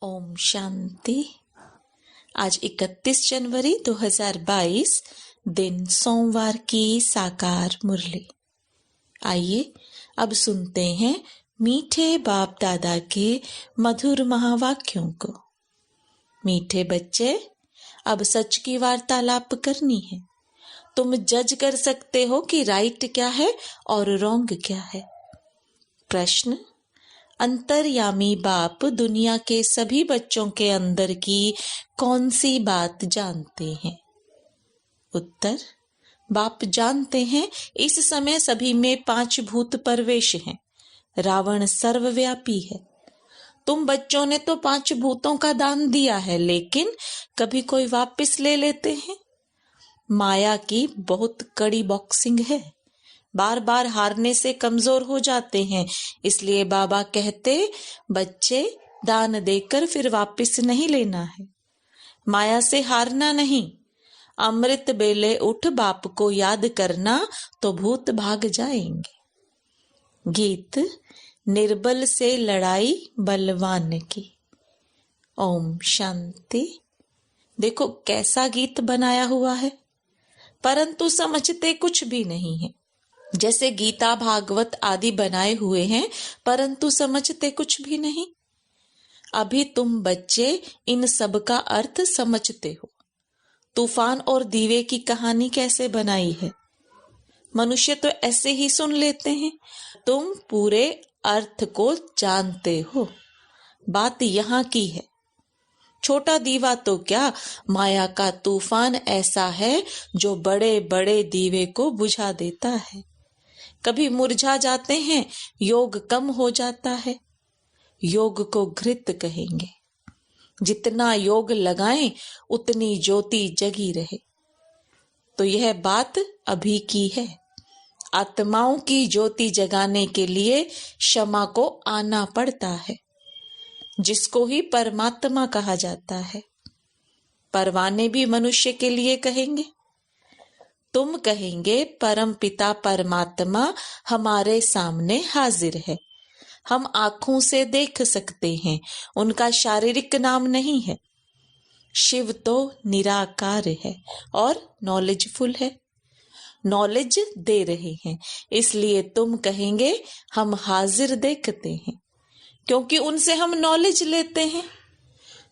ओम शांति। आज 31 जनवरी 2022 दिन सोमवार की साकार मुरली। आइए अब सुनते हैं मीठे बाप दादा के मधुर महावाक्यों को। मीठे बच्चे, अब सच की वार्तालाप करनी है। तुम जज कर सकते हो कि राइट क्या है और रॉन्ग क्या है। प्रश्न: अंतर्यामी बाप दुनिया के सभी बच्चों के अंदर की कौन सी बात जानते हैं? उत्तर: बाप जानते हैं इस समय सभी में 5 भूत प्रवेश हैं। रावण सर्वव्यापी है। तुम बच्चों ने तो 5 भूतों का दान दिया है, लेकिन कभी कोई वापस ले लेते हैं। माया की बहुत कड़ी बॉक्सिंग है। बार बार हारने से कमजोर हो जाते हैं। इसलिए बाबा कहते, बच्चे दान देकर फिर वापस नहीं लेना है। माया से हारना नहीं। अमृत बेले उठ बाप को याद करना तो भूत भाग जाएंगे। गीत: निर्बल से लड़ाई बलवान की। ओम शांति। देखो कैसा गीत बनाया हुआ है, परंतु समझते कुछ भी नहीं है। जैसे गीता भागवत आदि बनाए हुए हैं, परंतु समझते कुछ भी नहीं। अभी तुम बच्चे इन सब का अर्थ समझते हो। तूफान और दीवे की कहानी कैसे बनाई है? मनुष्य तो ऐसे ही सुन लेते हैं। तुम पूरे अर्थ को जानते हो। बात यहाँ की है। छोटा दीवा तो क्या, माया का तूफान ऐसा है जो बड़े बड़े दीवे को बुझा देता है। कभी मुरझा जाते हैं, योग कम हो जाता है। योग को घृत कहेंगे। जितना योग लगाएं उतनी ज्योति जगी रहे। तो यह बात अभी की है। आत्माओं की ज्योति जगाने के लिए क्षमा को आना पड़ता है, जिसको ही परमात्मा कहा जाता है। परवाने भी मनुष्य के लिए कहेंगे। तुम कहेंगे परम पिता परमात्मा हमारे सामने हाजिर है। हम आंखों से देख सकते हैं, उनका शारीरिक नाम नहीं है। शिव तो निराकार है और नॉलेजफुल है। नॉलेज दे रहे हैं, इसलिए तुम कहेंगे हम हाजिर देखते हैं, क्योंकि उनसे हम नॉलेज लेते हैं।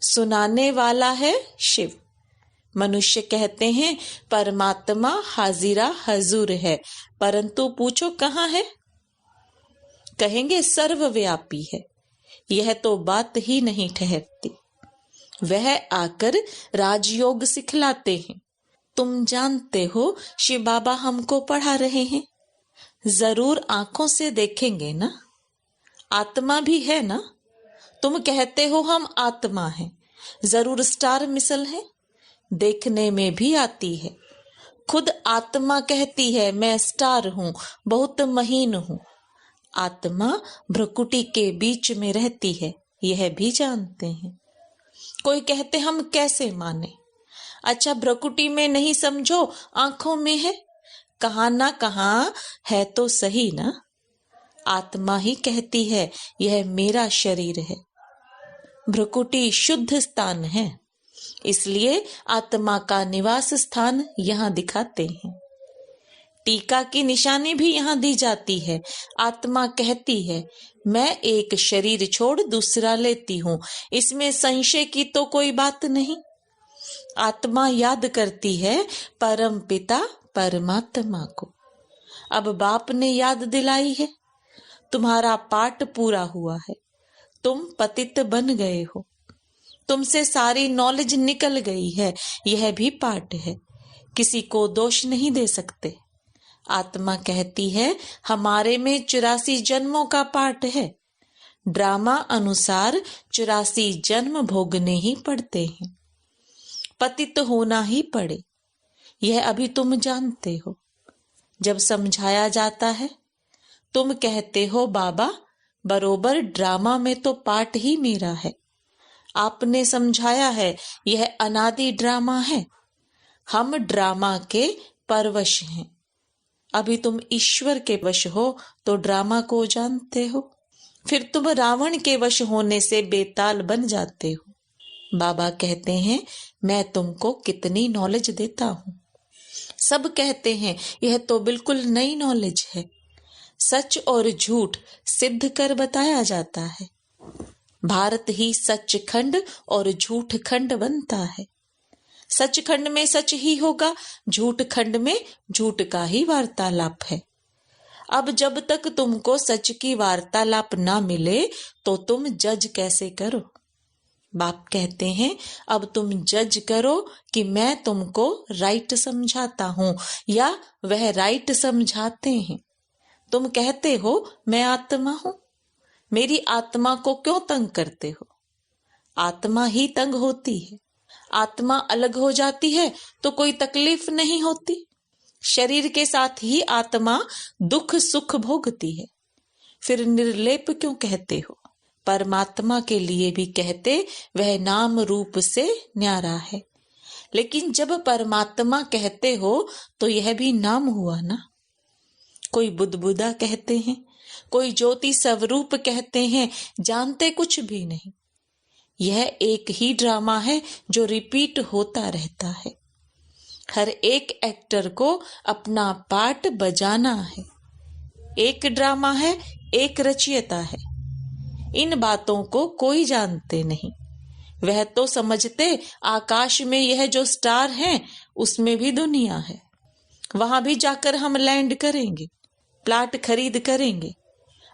सुनाने वाला है शिव। मनुष्य कहते हैं परमात्मा हाजिरा हजूर है, परंतु पूछो कहाँ है? कहेंगे सर्वव्यापी है। यह तो बात ही नहीं ठहरती। वह आकर राजयोग सिखलाते हैं। तुम जानते हो शिव बाबा हमको पढ़ा रहे हैं। जरूर आंखों से देखेंगे ना। आत्मा भी है ना। तुम कहते हो हम आत्मा हैं। जरूर स्टार मिसल है, देखने में भी आती है। खुद आत्मा कहती है मैं स्टार हूं, बहुत महीन हूं। आत्मा भ्रकुटी के बीच में रहती है, यह भी जानते हैं। कोई कहते हम कैसे माने? अच्छा, भ्रकुटी में नहीं समझो, आंखों में है। कहां ना कहां है तो सही ना। आत्मा ही कहती है यह मेरा शरीर है। भ्रकुटी शुद्ध स्थान है, इसलिए आत्मा का निवास स्थान यहाँ दिखाते हैं। टीका की निशानी भी यहाँ दी जाती है। आत्मा कहती है मैं एक शरीर छोड़ दूसरा लेती हूँ, इसमें संशय की तो कोई बात नहीं। आत्मा याद करती है परम पिता परमात्मा को। अब बाप ने याद दिलाई है। तुम्हारा पाठ पूरा हुआ है। तुम पतित बन गए हो। तुमसे सारी नॉलेज निकल गई है, यह भी पाठ है। किसी को दोष नहीं दे सकते। आत्मा कहती है हमारे में 84 जन्मों का पाठ है। ड्रामा अनुसार 84 जन्म भोगने ही पड़ते हैं। पतित होना ही पड़े, यह अभी तुम जानते हो। जब समझाया जाता है, तुम कहते हो बाबा बरोबर ड्रामा में तो पाठ ही मेरा है। आपने समझाया है यह अनादि ड्रामा है। हम ड्रामा के परवश हैं। अभी तुम ईश्वर के वश हो तो ड्रामा को जानते हो। फिर तुम रावण के वश होने से बेताल बन जाते हो। बाबा कहते हैं, मैं तुमको कितनी नॉलेज देता हूं। सब कहते हैं यह तो बिल्कुल नई नॉलेज है। सच और झूठ सिद्ध कर बताया जाता है। भारत ही सचखंड और झूठ खंड बनता है। सचखंड में सच ही होगा, झूठ खंड में झूठ का ही वार्तालाप है। अब जब तक तुमको सच की वार्तालाप ना मिले तो तुम जज कैसे करो। बाप कहते हैं, अब तुम जज करो कि मैं तुमको राइट समझाता हूं या वह राइट समझाते हैं। तुम कहते हो मैं आत्मा हूं, मेरी आत्मा को क्यों तंग करते हो। आत्मा ही तंग होती है। आत्मा अलग हो जाती है तो कोई तकलीफ नहीं होती। शरीर के साथ ही आत्मा दुख सुख भोगती है। फिर निर्लेप क्यों कहते हो। परमात्मा के लिए भी कहते वह नाम रूप से न्यारा है। लेकिन जब परमात्मा कहते हो तो यह भी नाम हुआ ना। कोई बुदबुदा कहते हैं, कोई ज्योति स्वरूप कहते हैं, जानते कुछ भी नहीं। यह एक ही ड्रामा है जो रिपीट होता रहता है। हर एक एक्टर को अपना पार्ट बजाना है। एक ड्रामा है, एक रचयिता है। इन बातों को कोई जानते नहीं। वह तो समझते आकाश में यह जो स्टार हैं उसमें भी दुनिया है। वहां भी जाकर हम लैंड करेंगे, प्लाट खरीद करेंगे।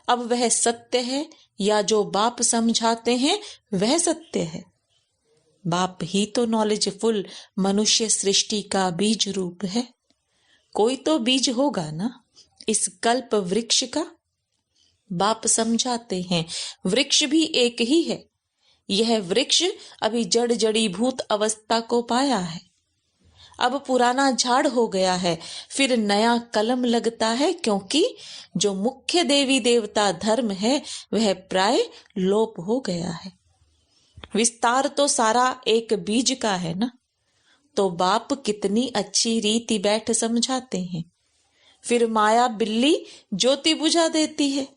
अब वह सत्य है या जो बाप समझाते हैं वह सत्य है। बाप ही तो नॉलेजफुल मनुष्य सृष्टि का बीज रूप है। कोई तो बीज होगा ना इस कल्प वृक्ष का। बाप समझाते हैं वृक्ष भी एक ही है। यह वृक्ष अभी जड़ जड़ीभूत अवस्था को पाया है। अब पुराना झाड़ हो गया है, फिर नया कलम लगता है, क्योंकि जो मुख्य देवी देवता धर्म है वह प्राय लोप हो गया है। विस्तार तो सारा एक बीज का है ना। तो बाप कितनी अच्छी रीति बैठ समझाते हैं। फिर माया बिल्ली ज्योति बुझा देती है।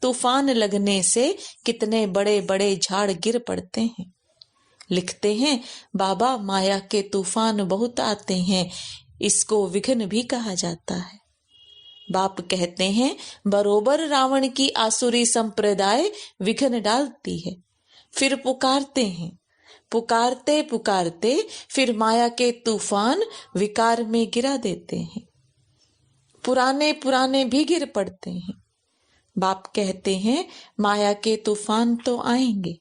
तूफान लगने से कितने बड़े बड़े झाड़ गिर पड़ते हैं। लिखते हैं, बाबा माया के तूफान बहुत आते हैं, इसको विघ्न भी कहा जाता है। बाप कहते हैं, बरोबर रावण की आसुरी संप्रदाय विघ्न डालती है। फिर पुकारते हैं, पुकारते पुकारते फिर माया के तूफान विकार में गिरा देते हैं। पुराने पुराने भी गिर पड़ते हैं। बाप कहते हैं, माया के तूफान तो आएंगे,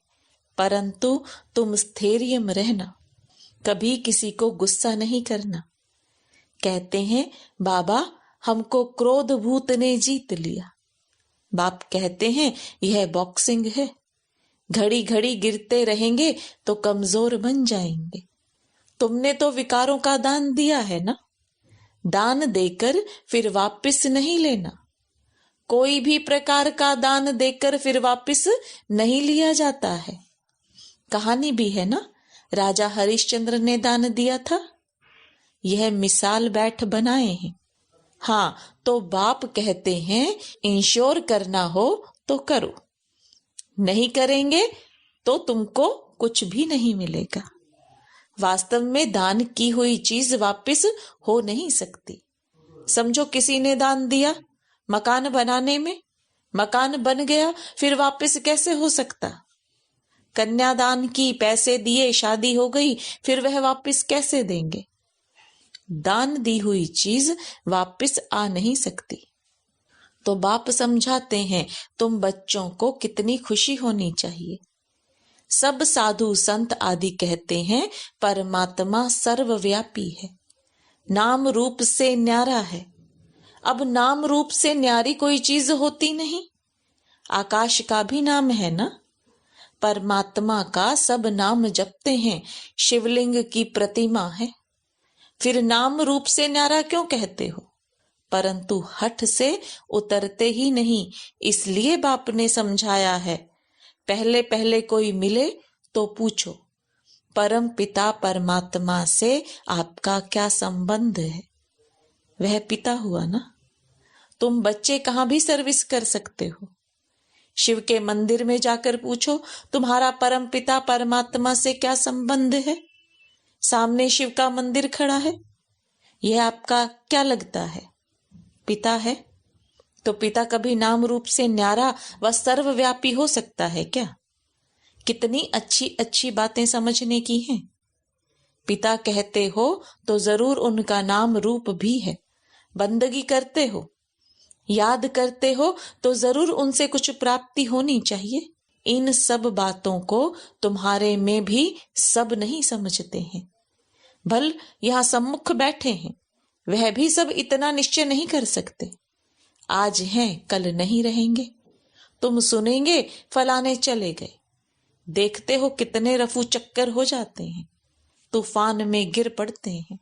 परंतु तुम स्थैर्य में रहना, कभी किसी को गुस्सा नहीं करना। कहते हैं, बाबा हमको क्रोध भूत ने जीत लिया। बाप कहते हैं, यह बॉक्सिंग है। घड़ी घड़ी गिरते रहेंगे तो कमजोर बन जाएंगे। तुमने तो विकारों का दान दिया है ना। दान देकर फिर वापस नहीं लेना। कोई भी प्रकार का दान देकर फिर वापस नहीं लिया जाता है। कहानी भी है ना, राजा हरिश्चंद्र ने दान दिया था। यह मिसाल बैठ बनाए हैं। हाँ, तो बाप कहते हैं, इंश्योर करना हो तो करो, नहीं करेंगे तो तुमको कुछ भी नहीं मिलेगा। वास्तव में दान की हुई चीज वापस हो नहीं सकती। समझो किसी ने दान दिया मकान बनाने में, मकान बन गया, फिर वापस कैसे हो सकता। कन्यादान की, पैसे दिए, शादी हो गई, फिर वह वापस कैसे देंगे। दान दी हुई चीज वापस आ नहीं सकती। तो बाप समझाते हैं, तुम बच्चों को कितनी खुशी होनी चाहिए। सब साधु संत आदि कहते हैं परमात्मा सर्वव्यापी है, नाम रूप से न्यारा है। अब नाम रूप से न्यारी कोई चीज होती नहीं। आकाश का भी नाम है ना। परमात्मा का सब नाम जपते हैं, शिवलिंग की प्रतिमा है। फिर नाम रूप से न्यारा क्यों कहते हो। परंतु हठ से उतरते ही नहीं, इसलिए बाप ने समझाया है। पहले पहले कोई मिले तो पूछो, परम पिता परमात्मा से आपका क्या संबंध है। वह पिता हुआ ना। तुम बच्चे कहां भी सर्विस कर सकते हो। शिव के मंदिर में जाकर पूछो तुम्हारा परम पिता परमात्मा से क्या संबंध है। सामने शिव का मंदिर खड़ा है, यह आपका क्या लगता है? पिता है तो पिता कभी नाम रूप से न्यारा व सर्वव्यापी हो सकता है क्या? कितनी अच्छी अच्छी बातें समझने की हैं। पिता कहते हो तो जरूर उनका नाम रूप भी है। बंदगी करते हो, याद करते हो तो जरूर उनसे कुछ प्राप्ति होनी चाहिए। इन सब बातों को तुम्हारे में भी सब नहीं समझते हैं। भल यहाँ सम्मुख बैठे हैं, वह भी सब इतना निश्चय नहीं कर सकते। आज हैं कल नहीं रहेंगे। तुम सुनेंगे फलाने चले गए, देखते हो कितने रफू चक्कर हो जाते हैं, तूफान में गिर पड़ते हैं।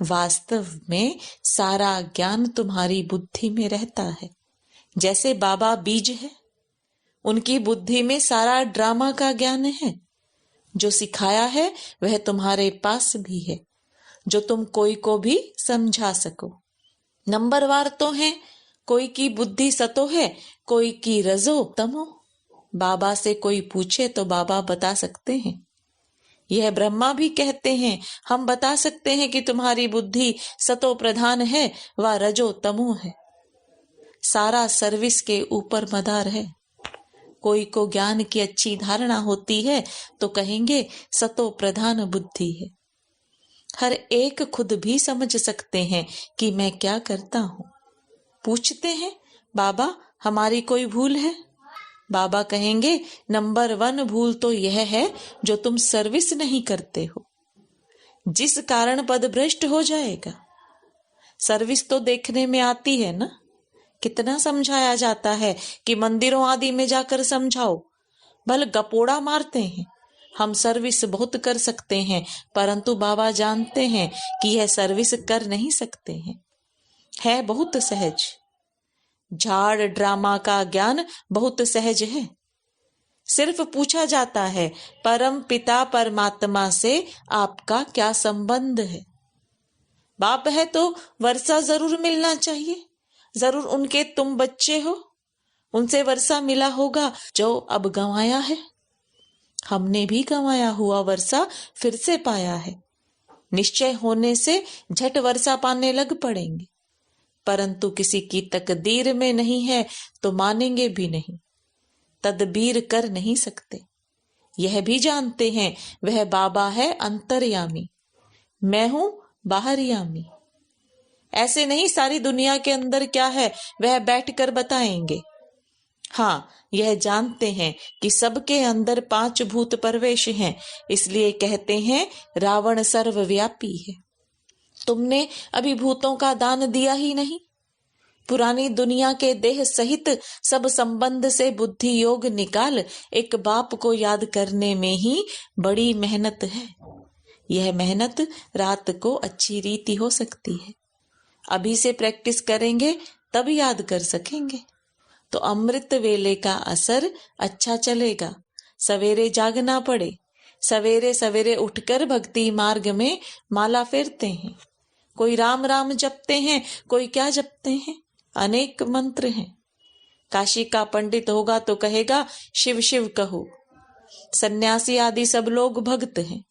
वास्तव में सारा ज्ञान तुम्हारी बुद्धि में रहता है। जैसे बाबा बीज है, उनकी बुद्धि में सारा ड्रामा का ज्ञान है। जो सिखाया है वह तुम्हारे पास भी है, जो तुम कोई को भी समझा सको। नंबरवार तो है, कोई की बुद्धि सतो है, कोई की रजो तमो। बाबा से कोई पूछे तो बाबा बता सकते हैं। यह ब्रह्मा भी कहते हैं, हम बता सकते हैं कि तुम्हारी बुद्धि सतो प्रधान है व रजो तमो है। सारा सर्विस के ऊपर मदार है। कोई को ज्ञान की अच्छी धारणा होती है तो कहेंगे सतो प्रधान बुद्धि है। हर एक खुद भी समझ सकते हैं कि मैं क्या करता हूँ। पूछते हैं बाबा हमारी कोई भूल है? बाबा कहेंगे नंबर 1 भूल तो यह है जो तुम सर्विस नहीं करते हो, जिस कारण पद भ्रष्ट हो जाएगा। सर्विस तो देखने में आती है ना, कितना समझाया जाता है कि मंदिरों आदि में जाकर समझाओ। भल गपोड़ा मारते हैं, हम सर्विस बहुत कर सकते हैं, परंतु बाबा जानते हैं कि यह सर्विस कर नहीं सकते हैं। है बहुत सहज। झाड़ ड्रामा का ज्ञान बहुत सहज है। सिर्फ पूछा जाता है परम पिता परमात्मा से आपका क्या संबंध है। बाप है तो वर्षा जरूर मिलना चाहिए, जरूर उनके तुम बच्चे हो, उनसे वर्षा मिला होगा जो अब गंवाया है। हमने भी गंवाया हुआ वर्षा फिर से पाया है। निश्चय होने से झट वर्षा पाने लग पड़ेंगे, परंतु किसी की तकदीर में नहीं है तो मानेंगे भी नहीं, तदबीर कर नहीं सकते। यह भी जानते हैं वह बाबा है अंतर्यामी, मैं हूं बाहरयामी। ऐसे नहीं सारी दुनिया के अंदर क्या है वह बैठकर बताएंगे। हाँ, यह जानते हैं कि सबके अंदर 5 भूत प्रवेश हैं, इसलिए कहते हैं रावण सर्वव्यापी है। तुमने अभी भूतों का दान दिया ही नहीं। पुरानी दुनिया के देह सहित सब संबंध से बुद्धि योग निकाल एक बाप को याद करने में ही बड़ी मेहनत है। यह मेहनत रात को अच्छी रीति हो सकती है। अभी से प्रैक्टिस करेंगे तब याद कर सकेंगे, तो अमृत वेले का असर अच्छा चलेगा। सवेरे जागना पड़े, सवेरे सवेरे उठकर भक्ति मार्ग में माला फेरते हैं। कोई राम राम जपते हैं, कोई क्या जपते हैं, अनेक मंत्र हैं। काशी का पंडित होगा तो कहेगा शिव शिव कहो। सन्यासी आदि सब लोग भक्त हैं।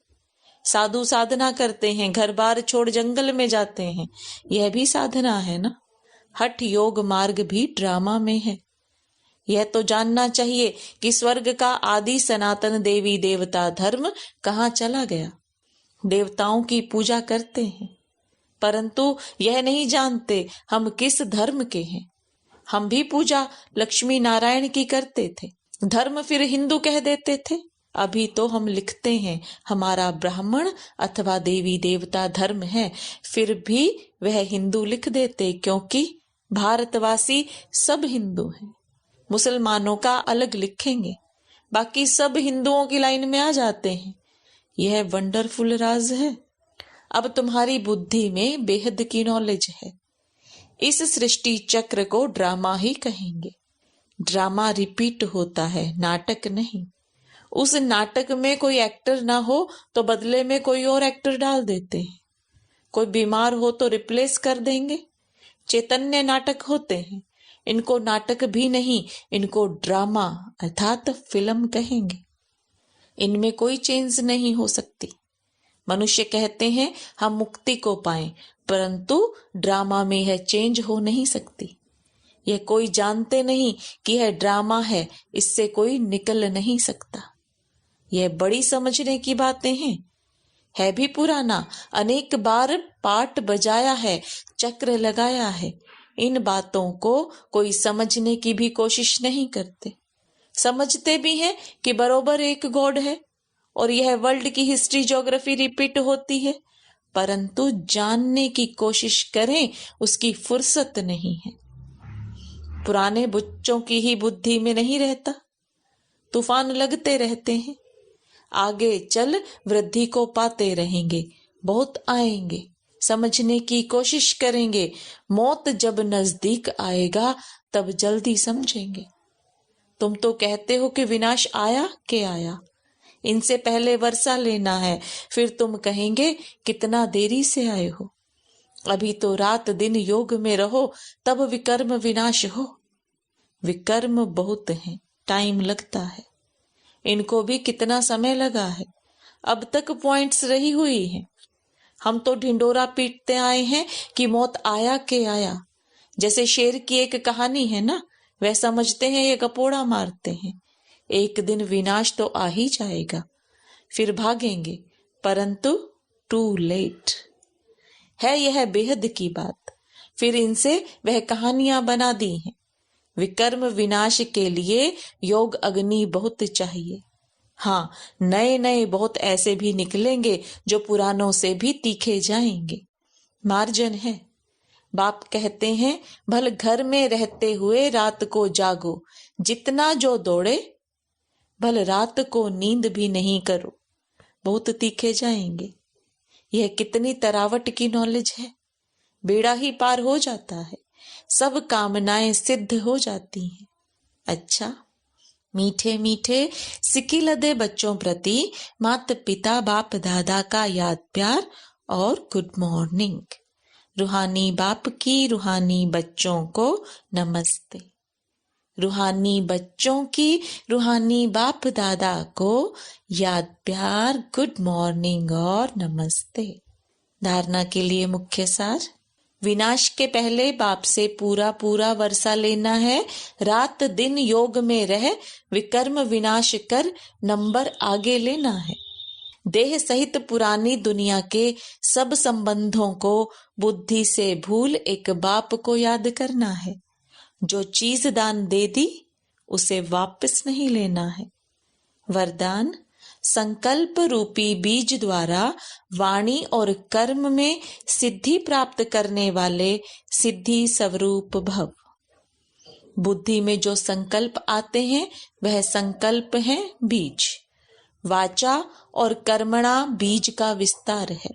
साधु साधना करते हैं, घर बार छोड़ जंगल में जाते हैं, यह भी साधना है ना। हठ योग मार्ग भी ड्रामा में है। यह तो जानना चाहिए कि स्वर्ग का आदि सनातन देवी देवता धर्म कहाँ चला गया। देवताओं की पूजा करते हैं, परंतु यह नहीं जानते हम किस धर्म के हैं। हम भी पूजा लक्ष्मी नारायण की करते थे, धर्म फिर हिंदू कह देते थे। अभी तो हम लिखते हैं हमारा ब्राह्मण अथवा देवी देवता धर्म है, फिर भी वह हिंदू लिख देते, क्योंकि भारतवासी सब हिंदू हैं। मुसलमानों का अलग लिखेंगे, बाकी सब हिंदुओं की लाइन में आ जाते हैं। यह वंडरफुल राज है। अब तुम्हारी बुद्धि में बेहद की नॉलेज है। इस सृष्टि चक्र को ड्रामा ही कहेंगे। ड्रामा रिपीट होता है, नाटक नहीं। उस नाटक में कोई एक्टर ना हो तो बदले में कोई और एक्टर डाल देते हैं। कोई बीमार हो तो रिप्लेस कर देंगे। चैतन्य नाटक होते हैं, इनको नाटक भी नहीं, इनको ड्रामा अर्थात फिल्म कहेंगे। इनमें कोई चेंज नहीं हो सकती। मनुष्य कहते हैं हम मुक्ति को पाएं, परंतु ड्रामा में यह चेंज हो नहीं सकती। यह कोई जानते नहीं कि यह ड्रामा है, इससे कोई निकल नहीं सकता। यह बड़ी समझने की बातें हैं। है भी पुराना, अनेक बार पाठ बजाया है, चक्र लगाया है। इन बातों को कोई समझने की भी कोशिश नहीं करते। समझते भी हैं कि बरोबर एक गॉड है और यह वर्ल्ड की हिस्ट्री ज्योग्राफी रिपीट होती है, परंतु जानने की कोशिश करें उसकी फुर्सत नहीं है। पुराने बच्चों की ही बुद्धि में नहीं रहता, तूफान लगते रहते हैं। आगे चल वृद्धि को पाते रहेंगे, बहुत आएंगे, समझने की कोशिश करेंगे। मौत जब नजदीक आएगा तब जल्दी समझेंगे। तुम तो कहते हो कि विनाश आया के आया, इनसे पहले वर्षा लेना है, फिर तुम कहेंगे कितना देरी से आए हो। अभी तो रात दिन योग में रहो, तब विकर्म विनाश हो। विकर्म बहुत है, टाइम लगता है। इनको भी कितना समय लगा है, अब तक पॉइंट्स रही हुई है। हम तो ढिंडोरा पीटते आए हैं कि मौत आया के आया। जैसे शेर की एक कहानी है ना, वह समझते हैं ये गपोड़ा मारते हैं। एक दिन विनाश तो आ ही जाएगा, फिर भागेंगे, परंतु टू लेट है। यह बेहद की बात, फिर इनसे वह कहानियां बना दी हैं। विकर्म विनाश के लिए योग अग्नि बहुत चाहिए। हाँ, नए नए बहुत ऐसे भी निकलेंगे जो पुरानों से भी तीखे जाएंगे। मार्जन है। बाप कहते हैं भल घर में रहते हुए रात को जागो, जितना जो दौड़े भल रात को नींद भी नहीं करो, बहुत तीखे जाएंगे। यह कितनी तरावट की नॉलेज है, बेड़ा ही पार हो जाता है, सब कामनाएं सिद्ध हो जाती हैं। अच्छा, मीठे मीठे सिक्की लदे बच्चों प्रति माता पिता बाप दादा का याद प्यार और गुड मॉर्निंग। रूहानी बाप की रूहानी बच्चों को नमस्ते। रूहानी बच्चों की रूहानी बाप दादा को याद प्यार, गुड मॉर्निंग और नमस्ते। धारणा के लिए मुख्य सार। विनाश के पहले बाप से पूरा पूरा वर्षा लेना है, रात दिन योग में रह विकर्म विनाश कर नंबर आगे लेना है। देह सहित पुरानी दुनिया के सब संबंधों को बुद्धि से भूल एक बाप को याद करना है। जो चीज दान दे दी उसे वापस नहीं लेना है। वरदान, संकल्प रूपी बीज द्वारा वाणी और कर्म में सिद्धि प्राप्त करने वाले सिद्धि स्वरूप भव। बुद्धि में जो संकल्प आते हैं वह संकल्प है बीज। वाचा और कर्मणा बीज का विस्तार है।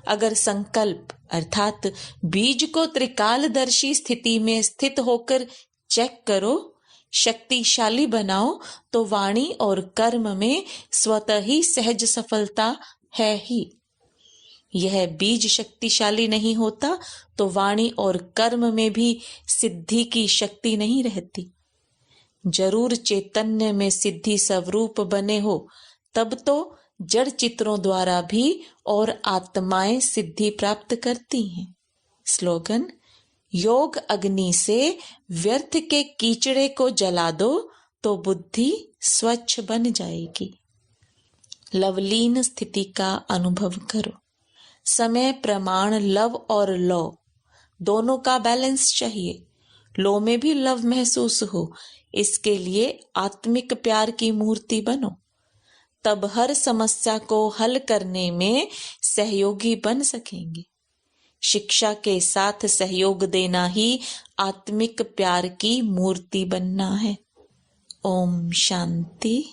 अगर संकल्प अर्थात बीज को त्रिकालदर्शी स्थिति में स्थित होकर चेक करो, शक्तिशाली बनाओ, तो वाणी और कर्म में स्वतः ही सहज सफलता है ही। यह बीज शक्तिशाली नहीं होता तो वाणी और कर्म में भी सिद्धि की शक्ति नहीं रहती। जरूर चैतन्य में सिद्धि स्वरूप बने हो, तब तो जड़ चित्रों द्वारा भी और आत्माएं सिद्धि प्राप्त करती हैं। स्लोगन, योग अग्नि से व्यर्थ के कीचड़े को जला दो तो बुद्धि स्वच्छ बन जाएगी। लवलीन स्थिति का अनुभव करो। समय प्रमाण लव और लौ दोनों का बैलेंस चाहिए। लो में भी लव महसूस हो, इसके लिए आत्मिक प्यार की मूर्ति बनो। तब हर समस्या को हल करने में सहयोगी बन सकेंगे। शिक्षा के साथ सहयोग देना ही आत्मिक प्यार की मूर्ति बनना है। ओम शांति।